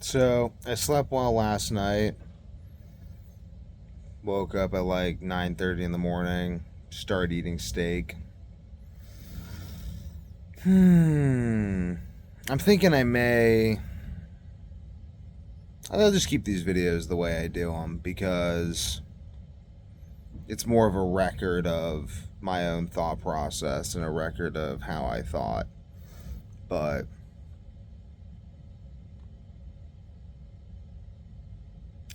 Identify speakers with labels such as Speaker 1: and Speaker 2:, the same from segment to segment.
Speaker 1: So I slept well last night. Woke up at like 9:30 in the morning. Started eating steak. I'm thinking I'll just keep these videos the way I do them because it's more of a record of my own thought process and a record of how I thought. But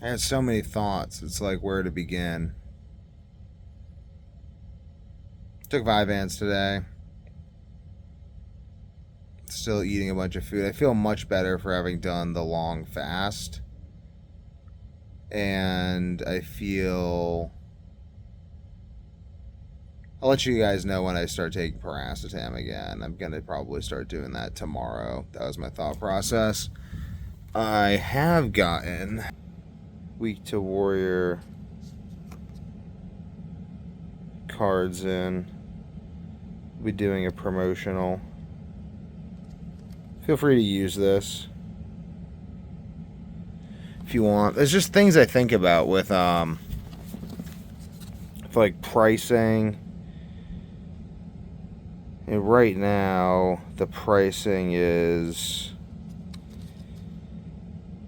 Speaker 1: I had so many thoughts. It's like where to begin. Took Vyvanse today. Still eating a bunch of food. I feel much better for having done the long fast. And I'll let you guys know when I start taking paracetam again. I'm going to probably start doing that tomorrow. That was my thought process. I have gotten Week to Warrior cards in. We'll be doing a promotional. Feel free to use this if you want. There's just things I think about with like pricing. And right now the pricing is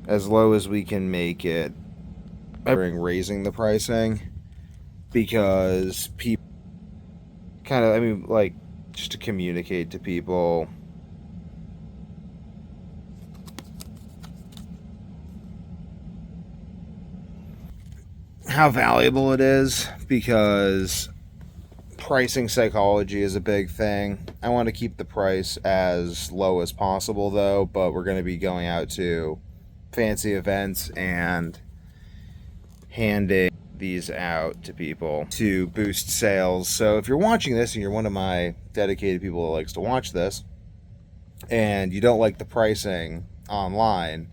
Speaker 1: as low as we can make it. Raising the pricing because people just to communicate to people how valuable it is, because pricing psychology is a big thing. I want to keep the price as low as possible though, but we're going to be going out to fancy events and handing these out to people to boost sales. So if you're watching this and you're one of my dedicated people that likes to watch this and you don't like the pricing online,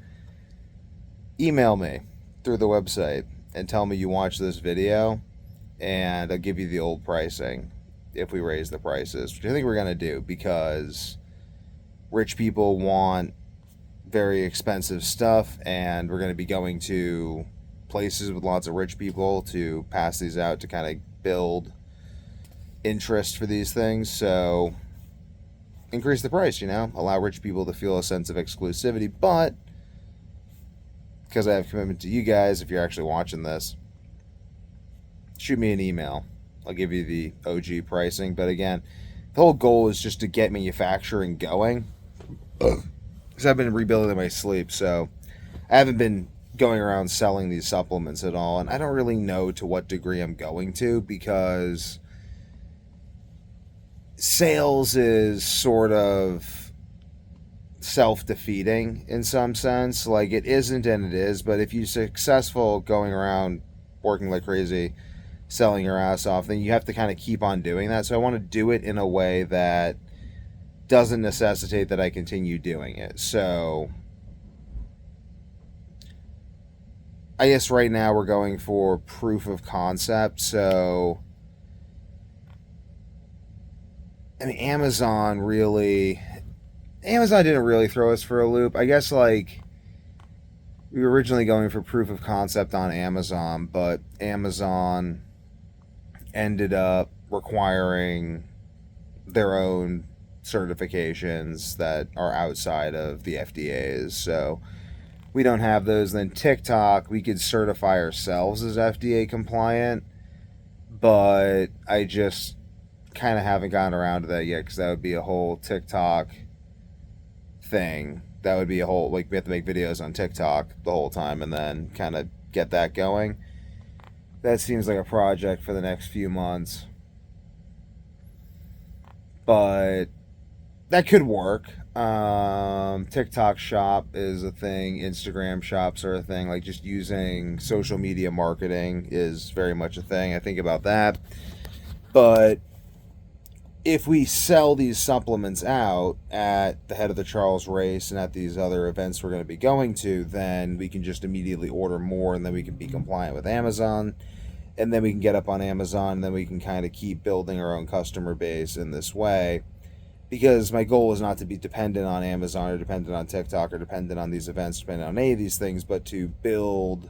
Speaker 1: email me through the website and tell me you watch this video and I'll give you the old pricing if we raise the prices, which I think we're going to do because rich people want very expensive stuff and we're going to be going to places with lots of rich people to pass these out to kind of build interest for these things. So increase the price, allow rich people to feel a sense of exclusivity. But because I have commitment to you guys, if you're actually watching this, shoot me an email. I'll give you the OG pricing. But again, the whole goal is just to get manufacturing going. Because I've been rebuilding my sleep, so I haven't been going around selling these supplements at all, and I don't really know to what degree I'm going to, because sales is sort of self-defeating in some sense. Like, it isn't and it is, but if you're successful going around working like crazy, selling your ass off, then you have to kind of keep on doing that. So I want to do it in a way that doesn't necessitate that I continue doing it. So I guess right now we're going for proof of concept. So, I mean, Amazon didn't really throw us for a loop. I guess, like, we were originally going for proof of concept on Amazon, but Amazon ended up requiring their own certifications that are outside of the FDA's. So we don't have those. Then TikTok, we could certify ourselves as FDA compliant, but I just kind of haven't gotten around to that yet, because that would be a whole TikTok thing. That would be a whole, like, we have to make videos on TikTok the whole time and then kind of get that going. That seems like a project for the next few months, but that could work. TikTok shop is a thing. Instagram shops are a thing. Like, just using social media marketing is very much a thing. I think about that. But if we sell these supplements out at the Head of the Charles race and at these other events we're going to be going to, then we can just immediately order more, and then we can be compliant with Amazon, and then we can get up on Amazon, and then we can kind of keep building our own customer base in this way. because my goal is not to be dependent on Amazon or dependent on TikTok or dependent on these events, dependent on any of these things, but to build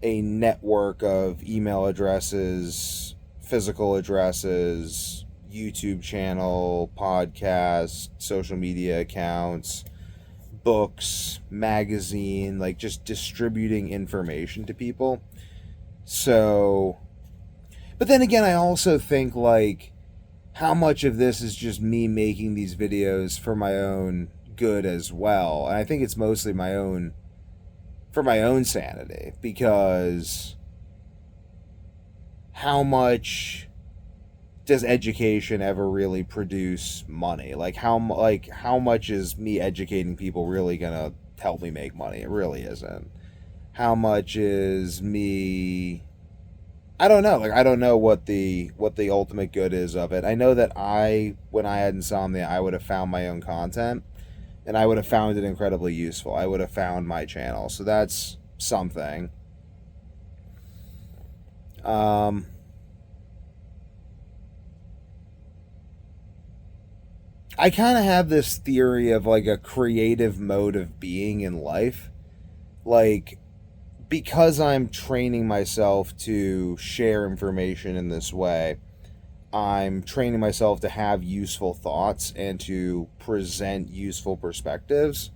Speaker 1: a network of email addresses, physical addresses, YouTube channel, podcast, social media accounts, books, magazine, like just distributing information to people. So, but then again, I also think like how much of this is just me making these videos for my own good as well. And I think it's mostly my own, for my own sanity, because how much does education ever really produce money? Like how much is me educating people really gonna help me make money? It really isn't. How much is me, I don't know. Like I don't know what the ultimate good is of it. I know that when I had insomnia, I would have found my own content and I would have found it incredibly useful. I would have found my channel. So that's something. Um I kind of have this theory of like a creative mode of being in life. Like, because I'm training myself to share information in this way, I'm training myself to have useful thoughts and to present useful perspectives.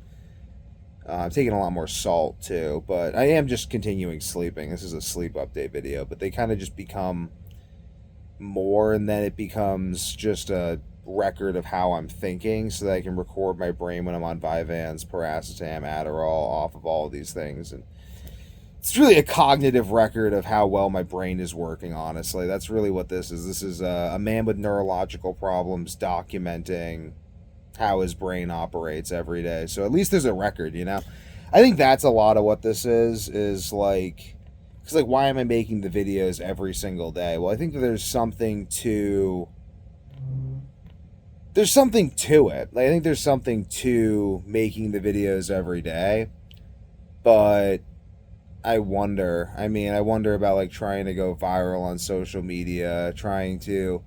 Speaker 1: I'm taking a lot more salt too, but I am just continuing sleeping. This is a sleep update video, but they kind of just become more, and then it becomes just a record of how I'm thinking so that I can record my brain when I'm on Vyvanse, paracetam, Adderall, off of all of these things. And it's really a cognitive record of how well my brain is working, honestly. That's really what this is. This is a man with neurological problems documenting how his brain operates every day. So at least there's a record, you know? I think that's a lot of what this is like, because like, why am I making the videos every single day? Well, I think that there's something to it. Like, I think there's something to making the videos every day, but I wonder. I mean, I wonder about like trying to go viral on social media, trying to,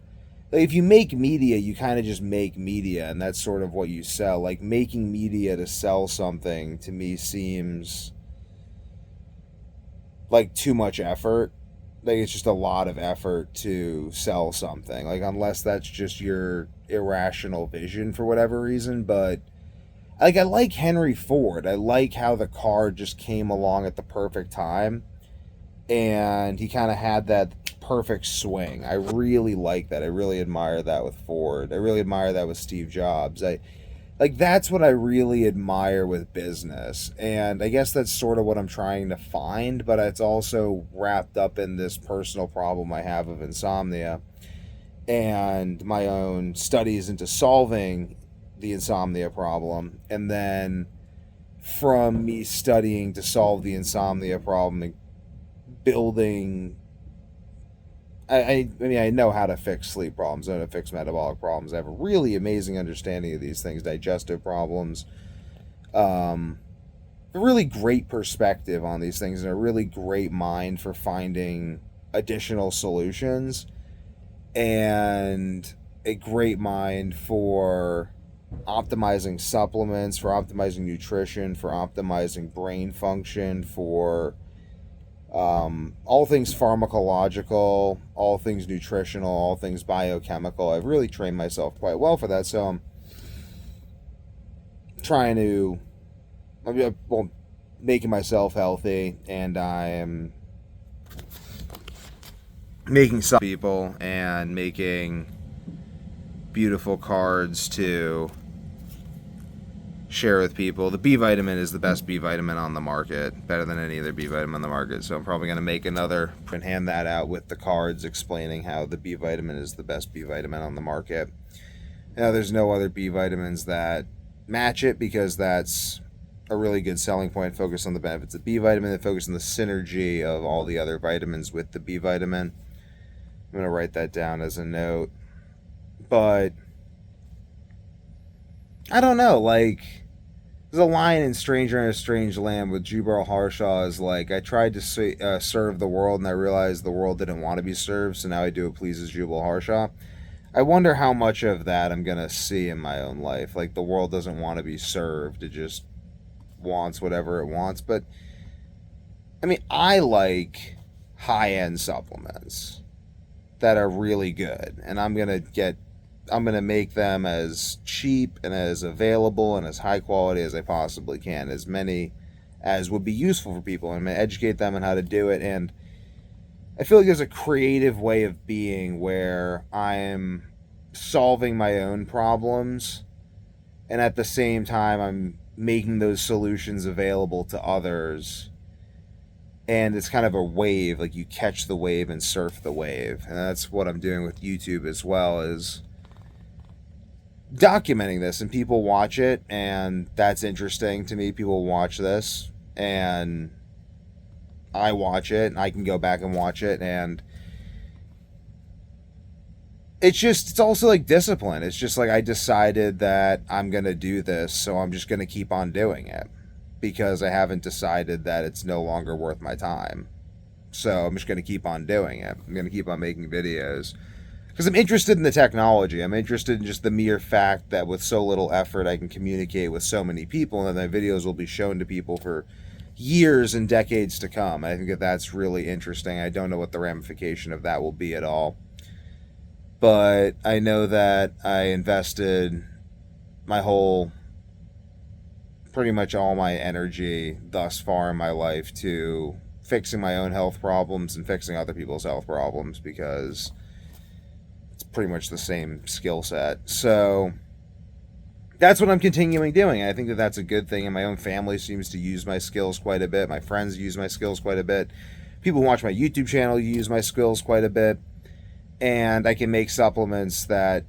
Speaker 1: like, if you make media, you kind of just make media, and that's sort of what you sell. Like, making media to sell something to me seems like too much effort. Like, it's just a lot of effort to sell something. Like, unless that's just your irrational vision for whatever reason. But like, I like Henry Ford. I like how the car just came along at the perfect time, and he kind of had that perfect swing. I really like that. I really admire that with Ford. I really admire that with Steve Jobs. I like, that's what I really admire with business. And I guess that's sort of what I'm trying to find, but it's also wrapped up in this personal problem I have of insomnia and my own studies into solving the insomnia problem. And then from me studying to solve the insomnia problem and building, I mean, I know how to fix sleep problems, I know how to fix metabolic problems. I have a really amazing understanding of these things, digestive problems, um, a really great perspective on these things, and a really great mind for finding additional solutions, and a great mind for optimizing supplements, for optimizing nutrition, for optimizing brain function, for all things pharmacological, all things nutritional, all things biochemical. I've really trained myself quite well for that, so I'm trying to, well, making myself healthy, and I am making some people and making beautiful cards to share with people. The B vitamin is the best B vitamin on the market, better than any other B vitamin on the market. So I'm probably going to make another and hand that out with the cards explaining how the B vitamin is the best B vitamin on the market. Now, there's no other B vitamins that match it, because that's a really good selling point. Focus on the benefits of B vitamin and focus on the synergy of all the other vitamins with the B vitamin. I'm going to write that down as a note. But I don't know, like, there's a line in Stranger in a Strange Land with Jubal Harshaw is like, I tried to serve the world, and I realized the world didn't want to be served, so now I do what pleases Jubal Harshaw. I wonder how much of that I'm going to see in my own life. Like, the world doesn't want to be served, it just wants whatever it wants. But, I mean, I like high end supplements that are really good, and I'm going to make them as cheap and as available and as high quality as I possibly can, as many as would be useful for people. I'm going to educate them on how to do it. And I feel like there's a creative way of being where I'm solving my own problems, and at the same time I'm making those solutions available to others. And it's kind of a wave, like you catch the wave and surf the wave. And that's what I'm doing with YouTube as well, is documenting this, and people watch it, and that's interesting to me. People watch this and I watch it, and I can go back and watch it, and it's also like discipline. It's just like I decided that I'm going to do this, so I'm just going to keep on doing it because I haven't decided that it's no longer worth my time. So I'm just going to keep on doing it. I'm going to keep on making videos because I'm interested in the technology. I'm interested in just the mere fact that with so little effort I can communicate with so many people, and that my videos will be shown to people for years and decades to come. I think that that's really interesting. I don't know what the ramification of that will be at all, but I know that I invested pretty much all my energy thus far in my life to fixing my own health problems and fixing other people's health problems, because it's pretty much the same skill set. So that's what I'm continuing doing. I think that that's a good thing, and my own family seems to use my skills quite a bit. My friends use my skills quite a bit. People who watch my YouTube channel use my skills quite a bit. And I can make supplements that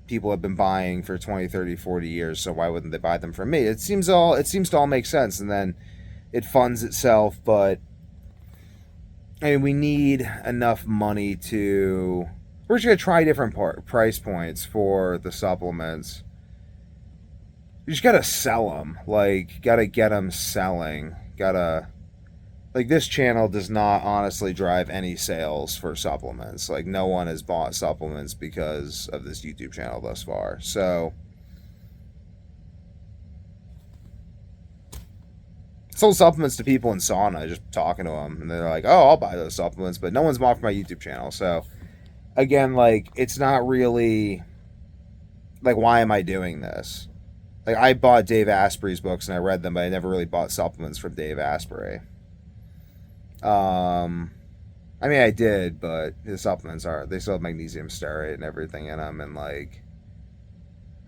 Speaker 1: people have been buying for 20, 30, 40 years, so why wouldn't they buy them from me? It seems to all make sense, and then it funds itself. But I mean, we need enough money to... We're just going to try different price points for the supplements. You just got to sell them. Like, got to get them selling. Like, this channel does not honestly drive any sales for supplements. Like, no one has bought supplements because of this YouTube channel thus far. So, sold supplements to people in sauna, just talking to them, and they're like, oh, I'll buy those supplements, but no one's bought for my YouTube channel. So, again, like, it's not really, like, why am I doing this? Like, I bought Dave Asprey's books and I read them, but I never really bought supplements from Dave Asprey. I mean, I did, but his supplements they still have magnesium stearate and everything in them, and like,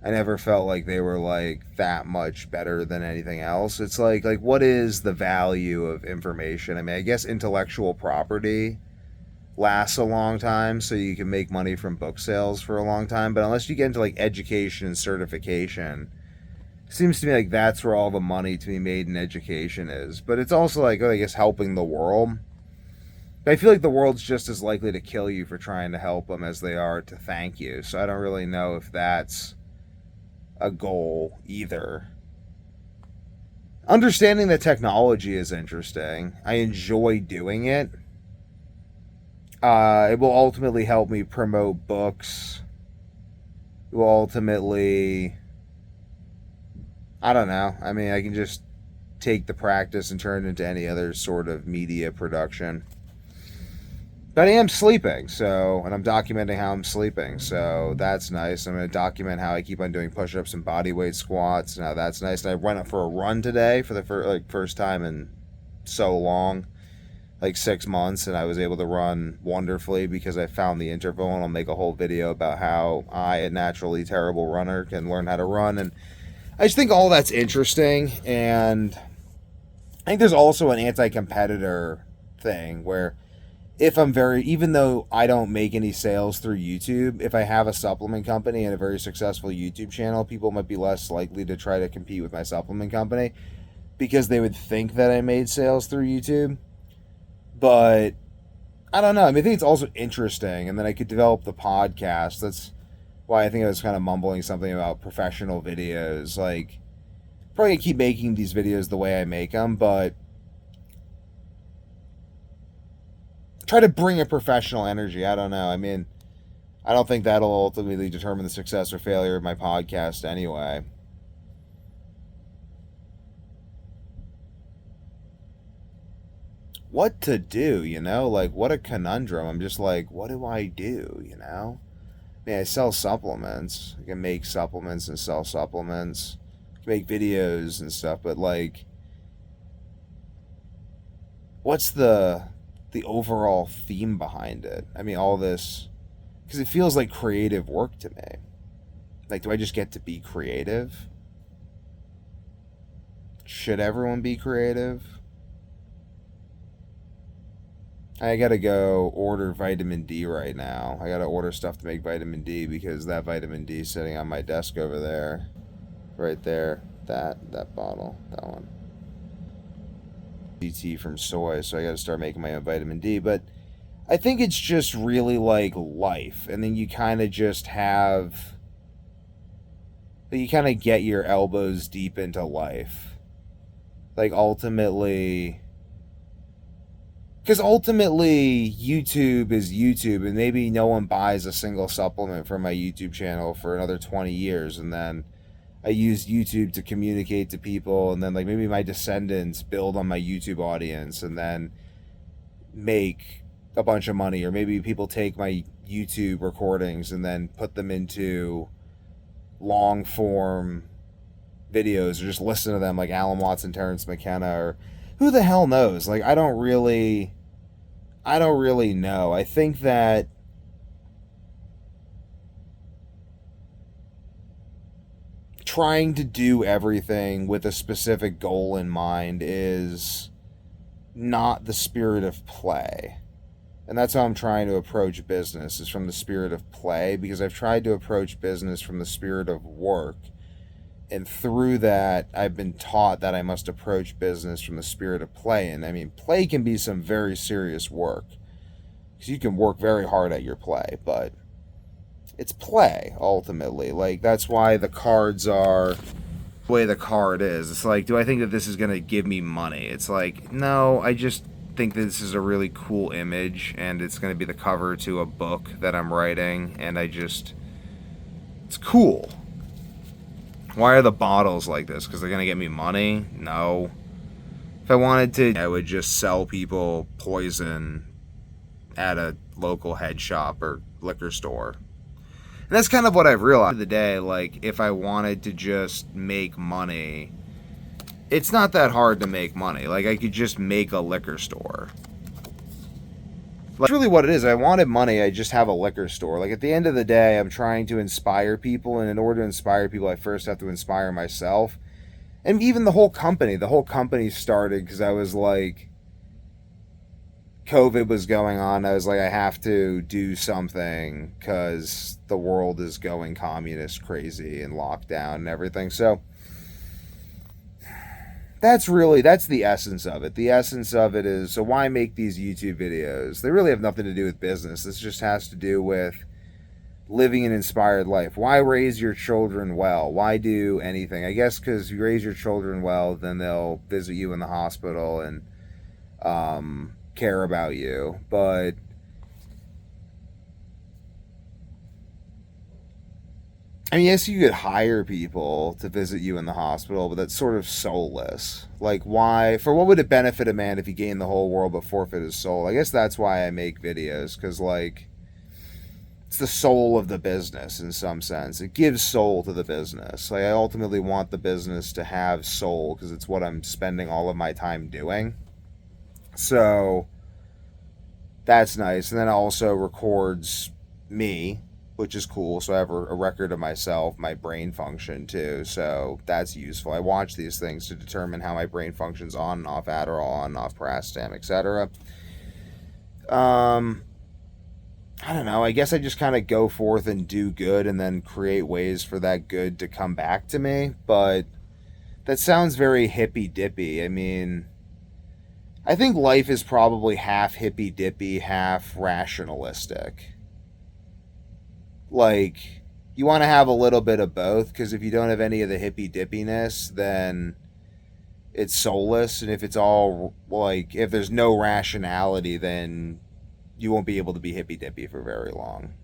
Speaker 1: I never felt like they were like that much better than anything else. It's like what is the value of information? I mean, I guess intellectual property lasts a long time, so you can make money from book sales for a long time, but unless you get into like education and certification, it seems to me like that's where all the money to be made in education is. But it's also like, I guess, helping the world. But I feel like the world's just as likely to kill you for trying to help them as they are to thank you. So I don't really know if that's a goal either. Understanding the technology is interesting. I enjoy doing it. It will ultimately help me promote books. It will ultimately... I don't know. I mean, I can just take the practice and turn it into any other sort of media production. But I am sleeping, and I'm documenting how I'm sleeping, so that's nice. I'm going to document how I keep on doing push-ups and bodyweight squats. Now that's nice. And I went up for a run today for the first time in so long, like 6 months, and I was able to run wonderfully because I found the interval, and I'll make a whole video about how I, a naturally terrible runner, can learn how to run. And I just think all that's interesting, and I think there's also an anti-competitor thing where even though I don't make any sales through YouTube, if I have a supplement company and a very successful YouTube channel, people might be less likely to try to compete with my supplement company because they would think that I made sales through YouTube. But I don't know. I mean, I think it's also interesting, and then I could develop the podcast. That's why I think I was kind of mumbling something about professional videos. Like, probably gonna keep making these videos the way I make them, but try to bring a professional energy. I don't know. I mean, I don't think that'll ultimately determine the success or failure of my podcast anyway. What to do, you know? Like, what a conundrum. I'm just like, what do I do, you know? I mean, I sell supplements. I can make supplements and sell supplements. I can make videos and stuff, but like, what's the overall theme behind it? I mean, all this, because it feels like creative work to me. Like, do I just get to be creative? Should everyone be creative? I gotta go order vitamin D right now. I gotta order stuff to make vitamin D because that vitamin D is sitting on my desk over there. Right there. That bottle. That one. DT from soy, so I gotta start making my own vitamin D. But I think it's just really like life. And then you kind of just have. You kind of get your elbows deep into life. Like, ultimately. Because ultimately, YouTube is YouTube, and maybe no one buys a single supplement from my YouTube channel for another 20 years, and then I use YouTube to communicate to people, and then like maybe my descendants build on my YouTube audience, and then make a bunch of money, or maybe people take my YouTube recordings and then put them into long form videos, or just listen to them like Alan Watts and Terrence McKenna, or who the hell knows? Like, I don't really know. I think that trying to do everything with a specific goal in mind is not the spirit of play. And that's how I'm trying to approach business, is from the spirit of play, because I've tried to approach business from the spirit of work. And through that, I've been taught that I must approach business from the spirit of play. And I mean, play can be some very serious work, because you can work very hard at your play, but it's play, ultimately. Like, that's why the cards are the way the card is. It's like, do I think that this is going to give me money? It's like, no, I just think this is a really cool image, and it's going to be the cover to a book that I'm writing, and it's cool. Why are the bottles like this? Because they're going to get me money? No. If I wanted to, I would just sell people poison at a local head shop or liquor store. And that's kind of what I've realized. At the end of the day, like, if I wanted to just make money, it's not that hard to make money. Like, I could just make a liquor store. That's really what it is. I wanted money, I just have a liquor store. Like, at the end of the day, I'm trying to inspire people, and in order to inspire people, I first have to inspire myself. And even the whole company started because I was like, COVID was going on. I was like, I have to do something because the world is going communist crazy and lockdown and everything. So that's the essence of it. The essence of it is, so why make these YouTube videos? They really have nothing to do with business. This just has to do with living an inspired life. Why raise your children well? Why do anything? I guess because you raise your children well, then they'll visit you in the hospital and care about you. But I mean, yes, you could hire people to visit you in the hospital, but that's sort of soulless. Like, why? For what would it benefit a man if he gained the whole world but forfeit his soul? I guess that's why I make videos, because, like, it's the soul of the business in some sense. It gives soul to the business. Like, I ultimately want the business to have soul, because it's what I'm spending all of my time doing. So that's nice. And then it also records me, which is cool. So I have a record of myself, my brain function too. So that's useful. I watch these things to determine how my brain functions on and off Adderall, on and off Paracetam, etc. I don't know. I guess I just kind of go forth and do good and then create ways for that good to come back to me. But that sounds very hippy dippy. I mean, I think life is probably half hippy dippy, half rationalistic. Like, you want to have a little bit of both, because if you don't have any of the hippy dippiness, then it's soulless. And if it's all, like, if there's no rationality, then you won't be able to be hippy dippy for very long.